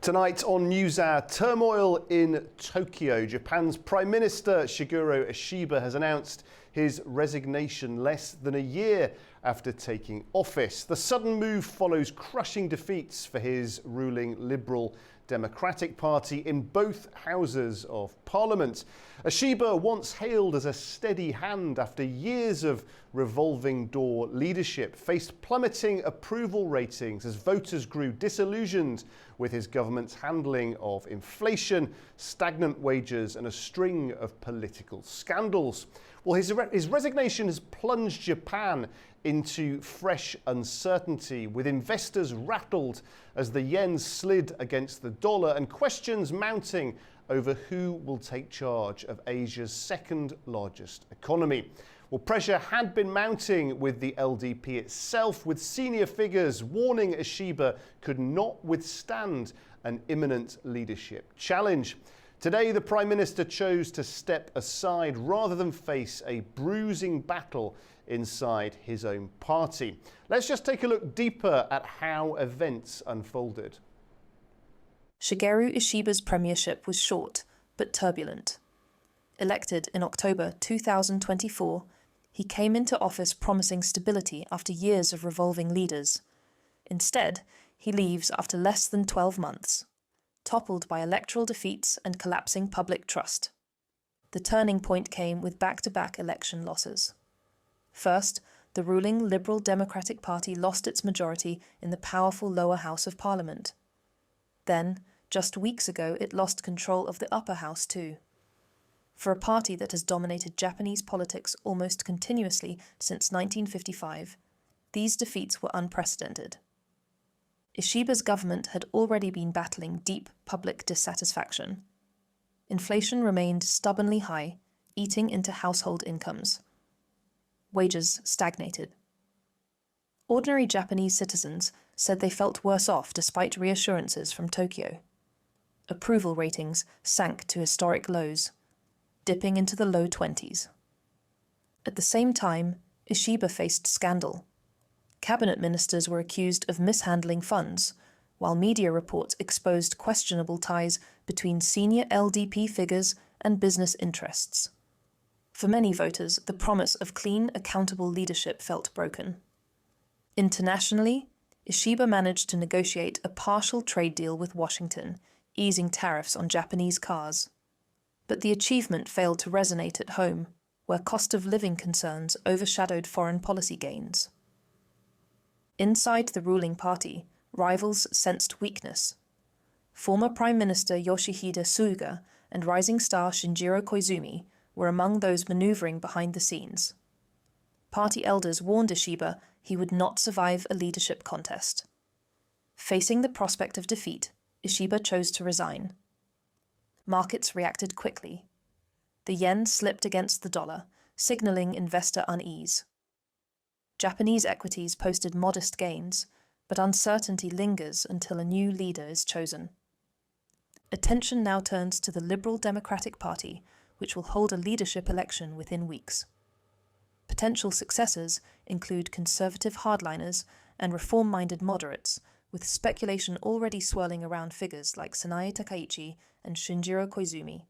Tonight on Newshour, turmoil in Tokyo. Japan's Prime Minister Shigeru Ishiba has announced his resignation less than a year after taking office. The sudden move follows crushing defeats for his ruling Liberal Democratic Party in both houses of Parliament. Ishiba, once hailed as a steady hand after years of revolving door leadership, faced plummeting approval ratings as voters grew disillusioned with his government's handling of inflation, stagnant wages and a string of political scandals. Well, his resignation has plunged Japan into fresh uncertainty, with investors rattled as the yen slid against the dollar and questions mounting over who will take charge of Asia's second largest economy. Well, pressure had been mounting with the LDP itself, with senior figures warning Ishiba could not withstand an imminent leadership challenge. Today, the Prime Minister chose to step aside rather than face a bruising battle inside his own party. Let's just take a look deeper at how events unfolded. Shigeru Ishiba's premiership was short, but turbulent. Elected in October 2024, he came into office promising stability after years of revolving leaders. Instead, he leaves after less than 12 months, toppled by electoral defeats and collapsing public trust. The turning point came with back-to-back election losses. First, the ruling Liberal Democratic Party lost its majority in the powerful lower house of Parliament. Then, just weeks ago, it lost control of the upper house too. For a party that has dominated Japanese politics almost continuously since 1955, these defeats were unprecedented. Ishiba's government had already been battling deep public dissatisfaction. Inflation remained stubbornly high, eating into household incomes. Wages stagnated. Ordinary Japanese citizens said they felt worse off despite reassurances from Tokyo. Approval ratings sank to historic lows, dipping into the low 20s. At the same time, Ishiba faced scandal. Cabinet ministers were accused of mishandling funds, while media reports exposed questionable ties between senior LDP figures and business interests. For many voters, the promise of clean, accountable leadership felt broken. Internationally, Ishiba managed to negotiate a partial trade deal with Washington, easing tariffs on Japanese cars. But the achievement failed to resonate at home, where cost of living concerns overshadowed foreign policy gains. Inside the ruling party, rivals sensed weakness. Former Prime Minister Yoshihide Suga and rising star Shinjiro Koizumi were among those manoeuvring behind the scenes. Party elders warned Ishiba he would not survive a leadership contest. Facing the prospect of defeat, Ishiba chose to resign. Markets reacted quickly. The yen slipped against the dollar, signaling investor unease. Japanese equities posted modest gains, but uncertainty lingers until a new leader is chosen. Attention now turns to the Liberal Democratic Party, which will hold a leadership election within weeks. Potential successors include conservative hardliners and reform-minded moderates, with speculation already swirling around figures like Sanae Takaichi and Shinjiro Koizumi.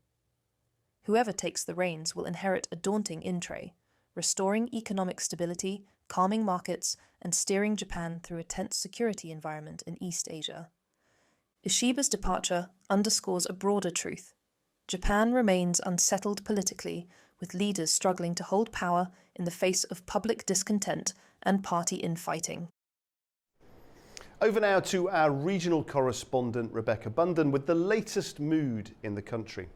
Whoever takes the reins will inherit a daunting in-tray, restoring economic stability, calming markets, and steering Japan through a tense security environment in East Asia. Ishiba's departure underscores a broader truth. Japan remains unsettled politically, with leaders struggling to hold power in the face of public discontent and party infighting. Over now to our regional correspondent Rebecca Bunden with the latest mood in the country.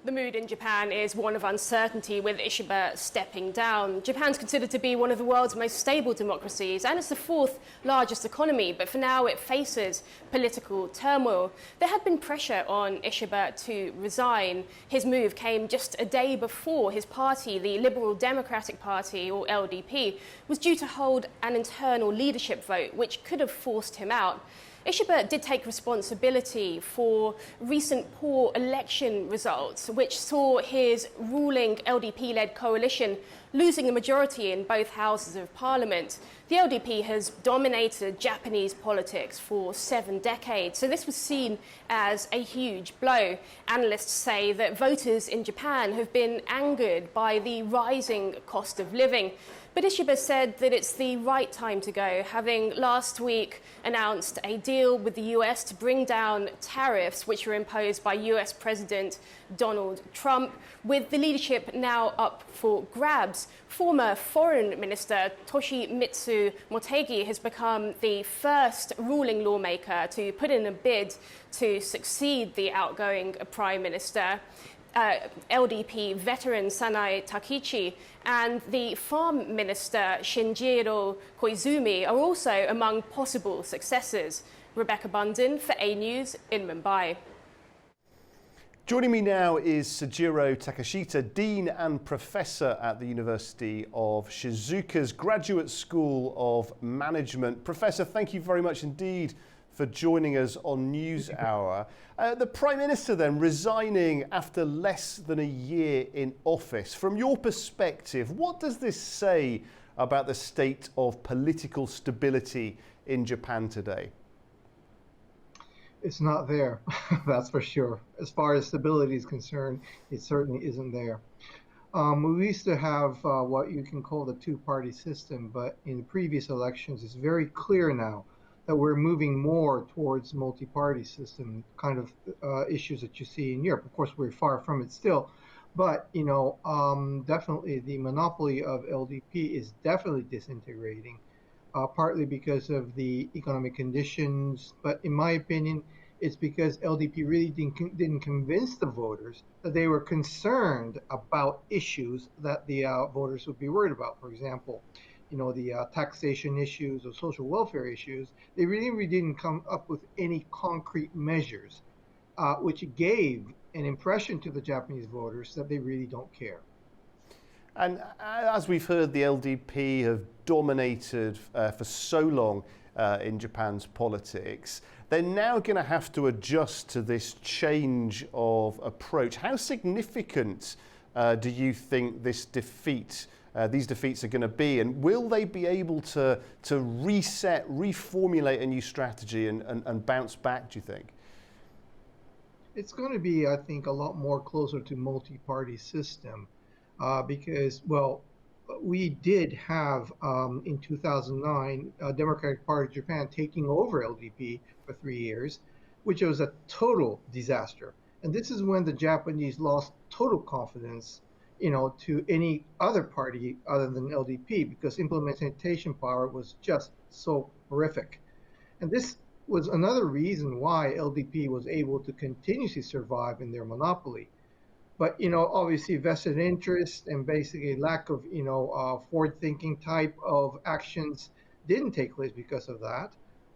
The mood in Japan is one of uncertainty, with Ishiba stepping down. Japan's considered to be one of the world's most stable democracies, and it's the fourth largest economy, but for now it faces political turmoil. There had been pressure on Ishiba to resign. His move came just a day before his party, the Liberal Democratic Party, or LDP, was due to hold an internal leadership vote, which could have forced him out. Ishiba did take responsibility for recent poor election results, which saw his ruling LDP-led coalition losing a majority in both houses of parliament. The LDP has dominated Japanese politics for 7 decades, so this was seen as a huge blow. Analysts say that voters in Japan have been angered by the rising cost of living. But Ishiba said that it's the right time to go, having last week announced a deal with the US to bring down tariffs which were imposed by US President Donald Trump, with the leadership now up for grabs. Former Foreign Minister Toshimitsu Motegi has become the first ruling lawmaker to put in a bid to succeed the outgoing Prime Minister. LDP veteran Sanae Takichi and the Farm Minister Shinjiro Koizumi are also among possible successors. Rebecca Bundin for A News in Mumbai. Joining me now is Sujiro Takashita, Dean and Professor at the University of Shizuoka's Graduate School of Management. Professor, thank you very much indeed for joining us on Newshour. The Prime Minister then resigning after less than a year in office. From your perspective, what does this say about the state of political stability in Japan today? It's not there, that's for sure. As far as stability is concerned, it certainly isn't there. We used to have what you can call the two-party system, but in previous elections, it's very clear now that we're moving more towards multi-party system kind of issues that you see in Europe. Of course, we're far from it still, but definitely the monopoly of LDP is definitely disintegrating, partly because of the economic conditions. But in my opinion, it's because LDP really didn't convince the voters that they were concerned about issues that the voters would be worried about. For example, the taxation issues or social welfare issues. They really didn't come up with any concrete measures, which gave an impression to the Japanese voters that they really don't care. And as we've heard, the LDP have dominated for so long in Japan's politics. They're now going to have to adjust to this change of approach. How significant do you think this these defeats are going to be, and will they be able to reset, reformulate a new strategy and bounce back, do you think? It's going to be, I think, a lot more closer to multi-party system because, well, we did have in 2009 Democratic Party of Japan taking over LDP for 3 years, which was a total disaster. And this is when the Japanese lost total confidence to any other party other than LDP, because implementation power was just so horrific. And this was another reason why LDP was able to continuously survive in their monopoly. But, obviously vested interest and basically lack of, forward-thinking type of actions didn't take place because of that.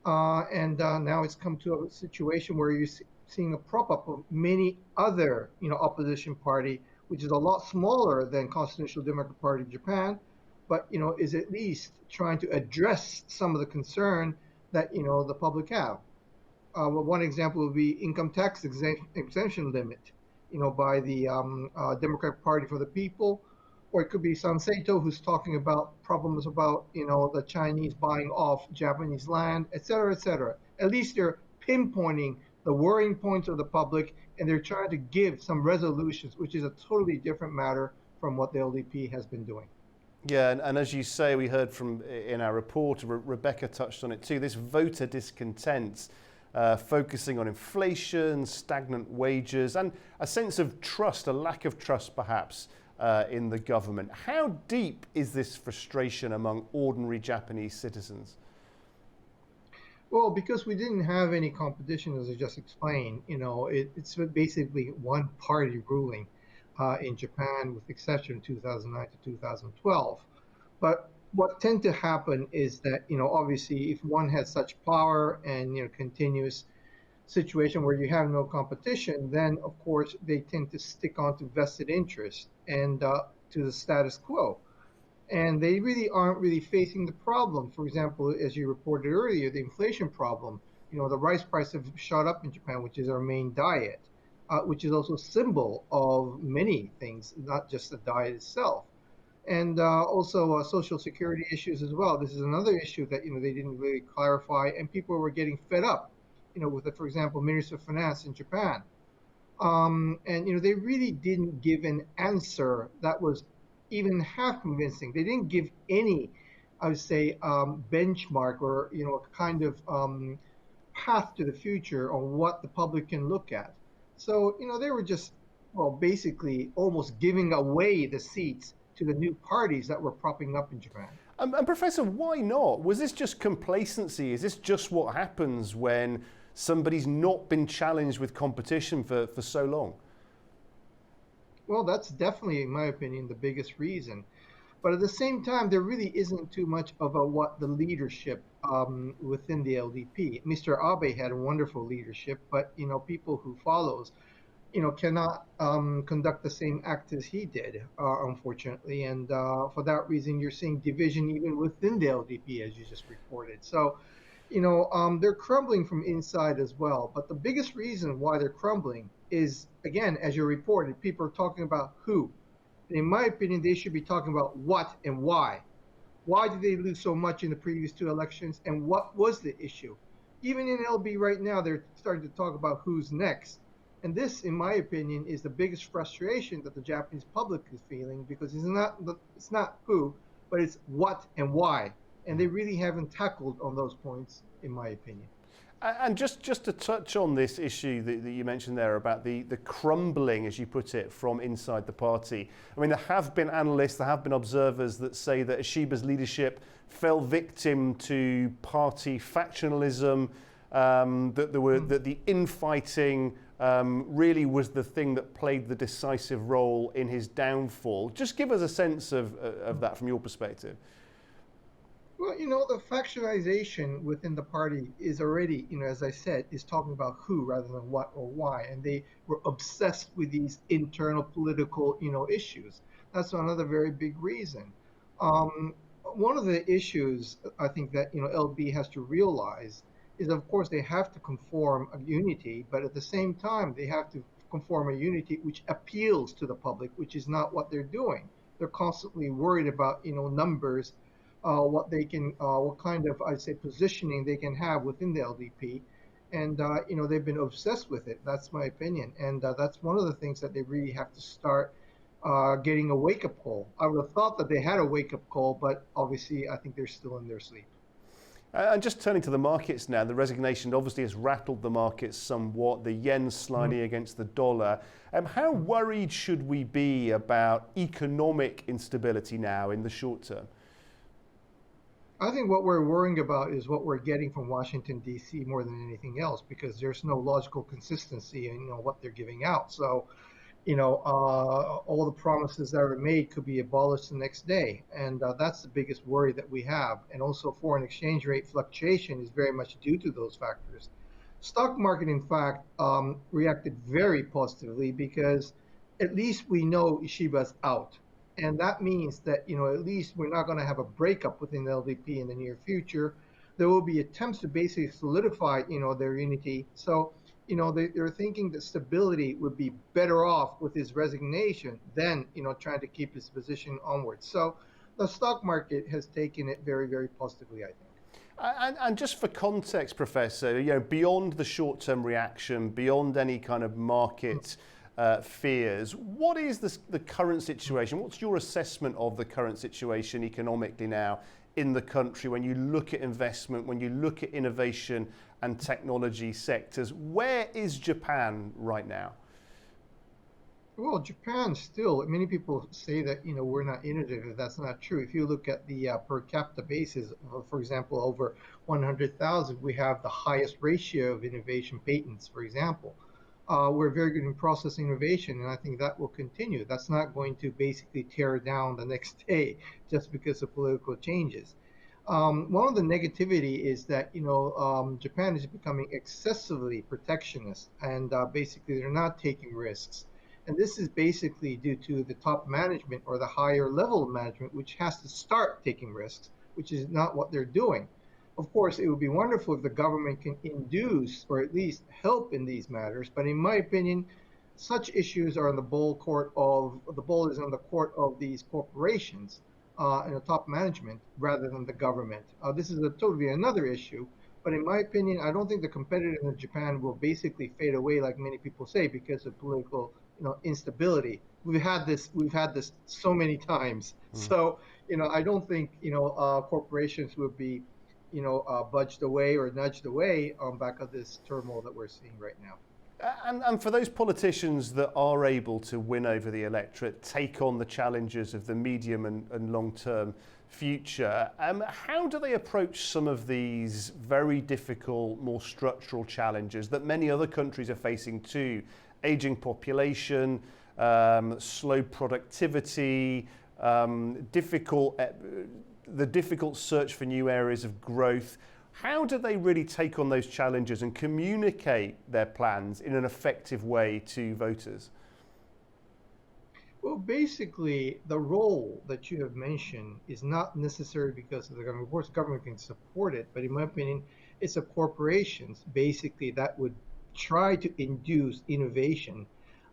And now it's come to a situation where you're seeing a prop-up of many other, opposition party, which is a lot smaller than Constitutional Democratic Party of Japan, but is at least trying to address some of the concern that the public have. Well, one example would be income tax exemption limit, by the Democratic Party for the People, or it could be Sanseito, who's talking about problems about the Chinese buying off Japanese land, et cetera, et cetera. At least they're pinpointing the worrying points of the public, and they're trying to give some resolutions, which is a totally different matter from what the LDP has been doing. Yeah, and as you say, we heard from in our report, Rebecca touched on it too, this voter discontent, focusing on inflation, stagnant wages, and a sense of trust, a lack of trust perhaps in the government. How deep is this frustration among ordinary Japanese citizens? Well, because we didn't have any competition, as I just explained, it's basically one party ruling in Japan, with exception of 2009 to 2012. But what tend to happen is that, obviously, if one has such power and, continuous situation where you have no competition, then, of course, they tend to stick on to vested interest and to the status quo. And they really aren't really facing the problem. For example, as you reported earlier, the inflation problem. The rice price have shot up in Japan, which is our main diet, which is also a symbol of many things, not just the diet itself. and also social security issues as well. This is another issue that they didn't really clarify, and people were getting fed up, with the, for example, Minister of Finance in Japan, and they really didn't give an answer that was even half convincing. They didn't give any, I would say, benchmark or a kind of path to the future on what the public can look at. So they were just, well, basically almost giving away the seats to the new parties that were propping up in Japan. And Professor, why not? Was this just complacency? Is this just what happens when somebody's not been challenged with competition for so long? Well, that's definitely, in my opinion, the biggest reason. But at the same time, there really isn't too much of what the leadership within the LDP. Mr. Abe had a wonderful leadership, but people who follows, cannot conduct the same act as he did, unfortunately. And for that reason, you're seeing division even within the LDP, as you just reported. So, they're crumbling from inside as well. But the biggest reason why they're crumbling is, again, as you reported, people are talking about who. In my opinion, they should be talking about what and why. Why did they lose so much in the previous two elections, and what was the issue? Even in LB right now, they're starting to talk about who's next. And this, in my opinion, is the biggest frustration that the Japanese public is feeling, because it's not who, but it's what and why. And they really haven't tackled on those points, in my opinion. And just to touch on this issue that you mentioned there about the crumbling, as you put it, from inside the party. I mean, there have been analysts, there have been observers that say that Ishiba's leadership fell victim to party factionalism, that the infighting really was the thing that played the decisive role in his downfall. Just give us a sense of that from your perspective. Well, the factionalization within the party is already, as I said, is talking about who rather than what or why. And they were obsessed with these internal political, issues. That's another very big reason. One of the issues I think that, LB has to realize is, of course, they have to conform a unity, but at the same time, they have to conform a unity which appeals to the public, which is not what they're doing. They're constantly worried about, numbers, what they can, what kind of, I'd say, positioning they can have within the LDP. And, they've been obsessed with it. That's my opinion. And that's one of the things that they really have to start getting a wake-up call. I would have thought that they had a wake-up call, but obviously I think they're still in their sleep. And just turning to the markets now, the resignation obviously has rattled the markets somewhat, the yen sliding against the dollar. How worried should we be about economic instability now in the short term? I think what we're worrying about is what we're getting from Washington, D.C. more than anything else, because there's no logical consistency in what they're giving out. So, all the promises that are made could be abolished the next day. And that's the biggest worry that we have. And also foreign exchange rate fluctuation is very much due to those factors. Stock market, in fact, reacted very positively because at least we know Ishiba's out. And that means that, at least we're not going to have a breakup within the LDP in the near future. There will be attempts to basically solidify, their unity. So, they're thinking that stability would be better off with his resignation than, trying to keep his position onwards. So the stock market has taken it very, very positively, I think. And just for context, Professor, beyond the short-term reaction, beyond any kind of market fears, what is the current situation? What's your assessment of the current situation economically now in the country when you look at investment, when you look at innovation and technology sectors? Where is Japan right now? Well, Japan still, many people say that, we're not innovative. That's not true. If you look at the per capita basis, for example, over 100,000, we have the highest ratio of innovation patents, for example. We're very good in process innovation, and I think that will continue. That's not going to basically tear down the next day just because of political changes. One of the negativity is that, Japan is becoming excessively protectionist, and basically they're not taking risks. And this is basically due to the top management or the higher level of management, which has to start taking risks, which is not what they're doing. Of course, it would be wonderful if the government can induce or at least help in these matters. But in my opinion, such issues are in the ball is on the court of these corporations and the top management rather than the government. This is totally another issue, but in my opinion, I don't think the competitiveness of Japan will basically fade away like many people say because of political, instability. We've had this so many times. So, I don't think, corporations would be, budged away or nudged away on back of this turmoil that we're seeing right now. And for those politicians that are able to win over the electorate, take on the challenges of the medium and long-term future, how do they approach some of these very difficult, more structural challenges that many other countries are facing too? Aging population, slow productivity, the difficult search for new areas of growth. How do they really take on those challenges and communicate their plans in an effective way to voters? Well, basically, the role that you have mentioned is not necessary because of the government. Of course, government can support it, but in my opinion, it's the corporations basically that would try to induce innovation.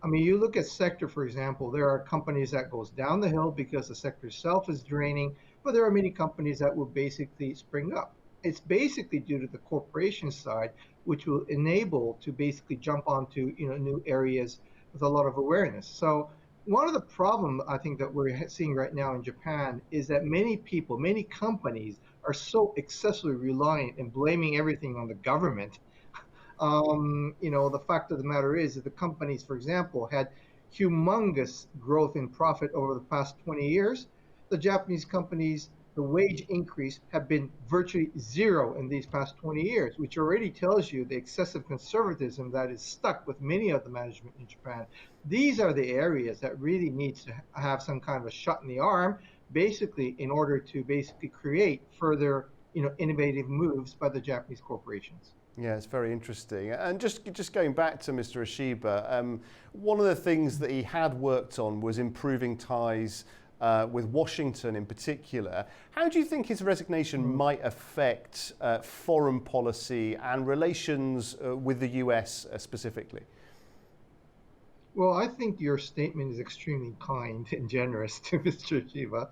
I mean, you look at sector, for example, there are companies that goes down the hill because the sector itself is draining, but there are many companies that will basically spring up. It's basically due to the corporation side, which will enable to basically jump onto new areas with a lot of awareness. So one of the problems I think that we're seeing right now in Japan is that many people, many companies are so excessively reliant and blaming everything on the government. The fact of the matter is that the companies, for example, had humongous growth in profit over the past 20 years. The Japanese companies, the wage increase have been virtually zero in these past 20 years, which already tells you the excessive conservatism that is stuck with many of the management in Japan. These are the areas that really needs to have some kind of a shot in the arm, basically in order to basically create further, innovative moves by the Japanese corporations. Yeah, it's very interesting. And just going back to Mr. Ishiba, one of the things that he had worked on was improving ties with Washington in particular. How do you think his resignation might affect foreign policy and relations with the US specifically? Well, I think your statement is extremely kind and generous to Mr. Shiba.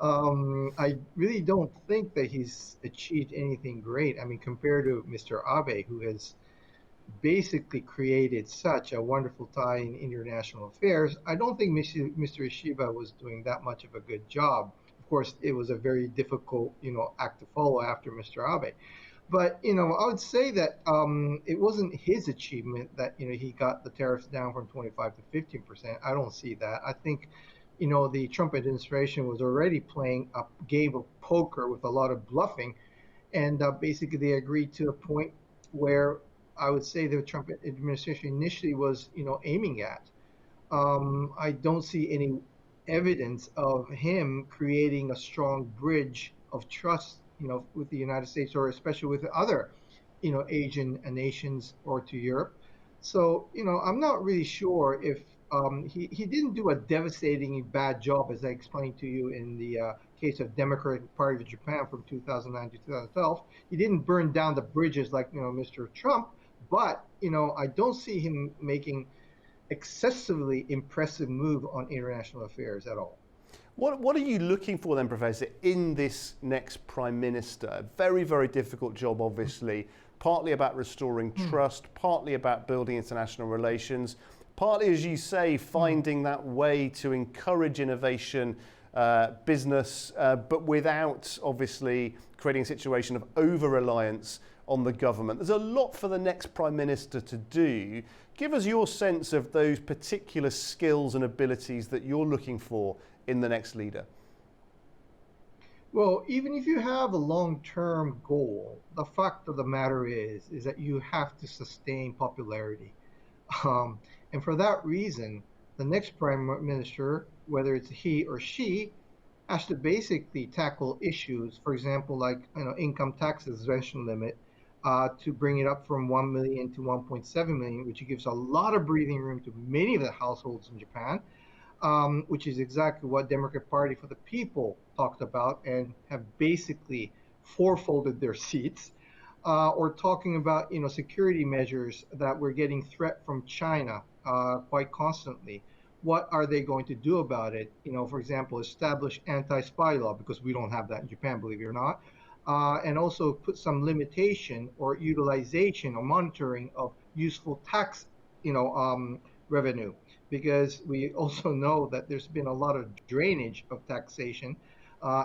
I really don't think that he's achieved anything great. I mean, compared to Mr. Abe, who has basically created such a wonderful tie in international affairs, I don't think Mr. Ishiba was doing that much of a good job. Of course, it was a very difficult, act to follow after Mr. Abe. But, I would say that it wasn't his achievement that, he got the tariffs down from 25 to 15%. I don't see that. I think, the Trump administration was already playing a game of poker with a lot of bluffing. And basically they agreed to a point where I would say the Trump administration initially was, aiming at. I don't see any evidence of him creating a strong bridge of trust, with the United States or especially with other, Asian nations or to Europe. So, I'm not really sure if he didn't do a devastatingly bad job, as I explained to you in the case of Democratic Party of Japan from 2009 to 2012. He didn't burn down the bridges like, Mr. Trump, but, I don't see him making excessively impressive move on international affairs at all. What are you looking for then, Professor, in this next Prime Minister? Very, very difficult job, obviously, partly about restoring trust, partly about building international relations, partly, as you say, finding that way to encourage innovation, business, but without, obviously, creating a situation of over-reliance on the government. There's a lot for the next Prime Minister to do. Give us your sense of those particular skills and abilities that you're looking for in the next leader. Well, even if you have a long-term goal, the fact of the matter is that you have to sustain popularity. And for that reason, the next Prime Minister, whether it's he or she, has to basically tackle issues, for example, like income tax exemption limit, to bring it up from 1 million to 1.7 million, which gives a lot of breathing room to many of the households in Japan, which is exactly what Democratic Party for the People talked about and have basically fourfolded their seats. Or talking about security measures that we're getting threat from China quite constantly. What are they going to do about it? For example, establish anti-spy law, because we don't have that in Japan, believe it or not. And also put some limitation or utilization or monitoring of useful tax, revenue, because we also know that there's been a lot of drainage of taxation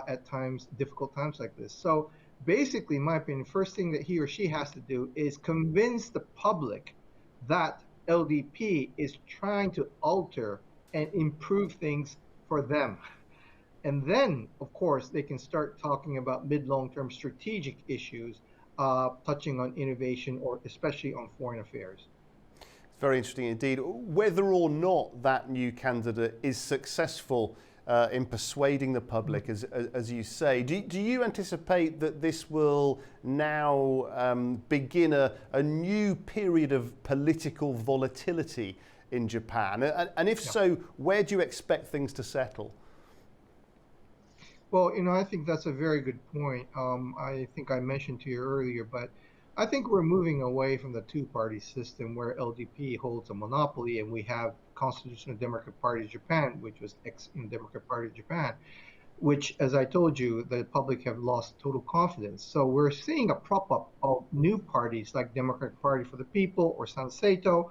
at times, difficult times like this. So basically, in my opinion, first thing that he or she has to do is convince the public that LDP is trying to alter and improve things for them. And then, of course, they can start talking about mid-long-term strategic issues, touching on innovation or especially on foreign affairs. It's very interesting indeed. Whether or not that new candidate is successful in persuading the public, as you say, do you anticipate that this will now begin a new period of political volatility in Japan? And if so, where do you expect things to settle? Well, I think that's a very good point. I think I mentioned to you earlier, but I think we're moving away from the two-party system where LDP holds a monopoly and we have Constitutional Democratic Party of Japan, which was ex-Democratic Party of Japan, which, as I told you, the public have lost total confidence. So we're seeing a prop-up of new parties like Democratic Party for the People or Sanseito.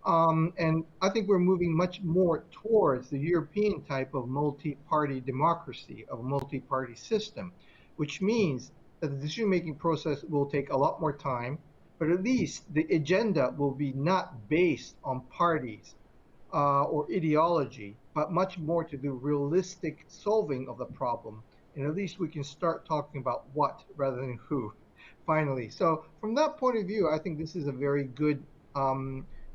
And I think we're moving much more towards the European type of multi-party democracy, of a multi-party system, which means that the decision-making process will take a lot more time, but at least the agenda will be not based on parties or ideology, but much more to do realistic solving of the problem. And at least we can start talking about what rather than who, finally. So from that point of view, I think this is a very good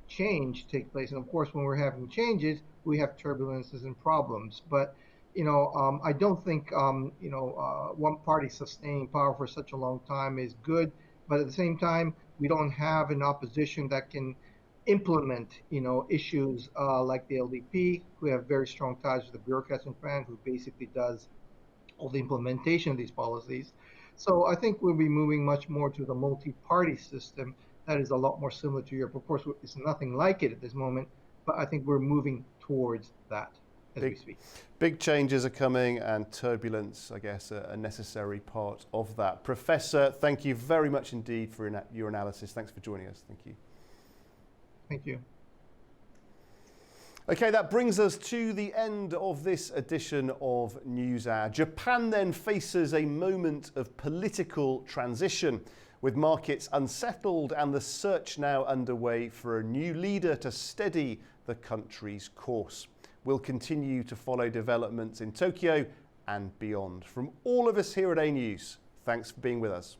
change take place. And of course, when we're having changes, we have turbulences and problems. But I don't think one party sustaining power for such a long time is good. But at the same time, we don't have an opposition that can implement issues like the LDP, who have very strong ties with the bureaucrats in Japan, who basically does all the implementation of these policies. So I think we'll be moving much more to the multi-party system that is a lot more similar to Europe. Of course, it's nothing like it at this moment, but I think we're moving towards that as we speak. Big changes are coming, and turbulence, I guess, a necessary part of that. Professor, thank you very much indeed for your analysis. Thanks for joining us. Thank you. Thank you. Okay, that brings us to the end of this edition of Newshour. Japan then faces a moment of political transition, with markets unsettled and the search now underway for a new leader to steady the country's course. We'll continue to follow developments in Tokyo and beyond. From all of us here at A News, thanks for being with us.